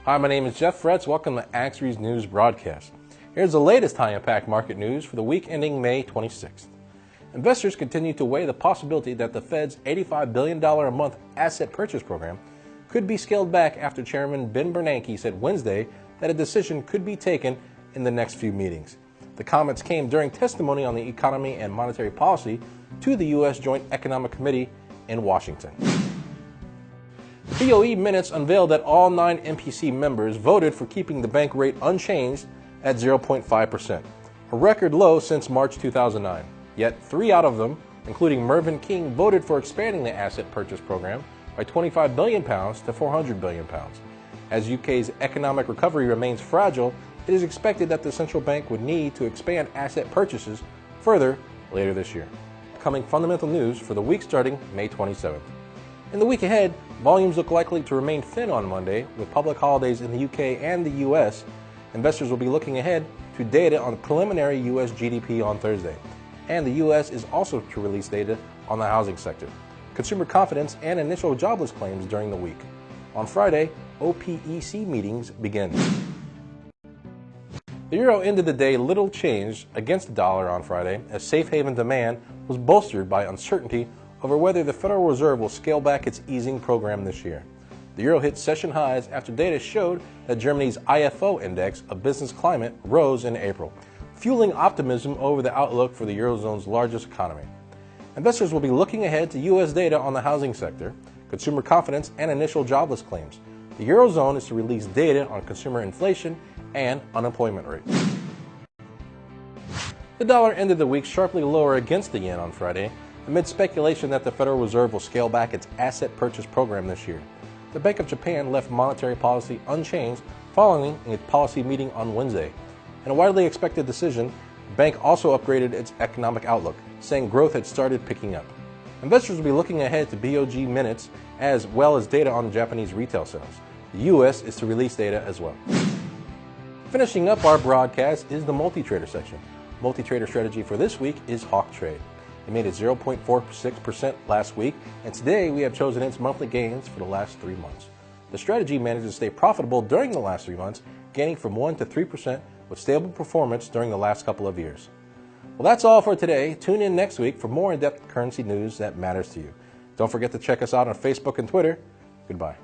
Hi, my name is Jeff Fretz. Welcome to Axries News Broadcast. Here's the latest high-impact market news for the week ending May 26th. Investors continue to weigh the possibility that the Fed's $85 billion a month asset purchase program could be scaled back after Chairman Ben Bernanke said Wednesday that a decision could be taken in the next few meetings. The comments came during testimony on the economy and monetary policy to the U.S. Joint Economic Committee in Washington. BOE minutes unveiled that all 9 MPC members voted for keeping the bank rate unchanged at 0.5%, a record low since March 2009. Yet 3 out of them, including Mervyn King, voted for expanding the asset purchase program by £25 billion to £400 billion. As UK's economic recovery remains fragile, it is expected that the central bank would need to expand asset purchases further later this year. Coming fundamental news for the week starting May 27th. In the week ahead, volumes look likely to remain thin on Monday, with public holidays in the UK and the US. Investors will be looking ahead to data on the preliminary US GDP on Thursday. And the US is also to release data on the housing sector, consumer confidence, and initial jobless claims during the week. On Friday, OPEC meetings begin. The euro ended the day little changed against the dollar on Friday, as safe haven demand was bolstered by uncertainty over whether the Federal Reserve will scale back its easing program this year. The euro hit session highs after data showed that Germany's IFO index of business climate rose in April, fueling optimism over the outlook for the Eurozone's largest economy. Investors will be looking ahead to U.S. data on the housing sector, consumer confidence, and initial jobless claims. The Eurozone is to release data on consumer inflation and unemployment rate. The dollar ended the week sharply lower against the yen on Friday, amid speculation that the Federal Reserve will scale back its asset purchase program this year. The Bank of Japan left monetary policy unchanged following its policy meeting on Wednesday. In a widely expected decision, the bank also upgraded its economic outlook, saying growth had started picking up. Investors will be looking ahead to BOJ minutes as well as data on Japanese retail sales. The U.S. is to release data as well. Finishing up our broadcast is the multi-trader section. Multi-trader strategy for this week is Hawk Trade. It made it 0.46% last week, and today we have chosen its monthly gains for the last 3 months. The strategy managed to stay profitable during the last 3 months, gaining from 1 to 3% with stable performance during the last couple of years. Well, that's all for today. Tune in next week for more in-depth currency news that matters to you. Don't forget to check us out on Facebook and Twitter. Goodbye.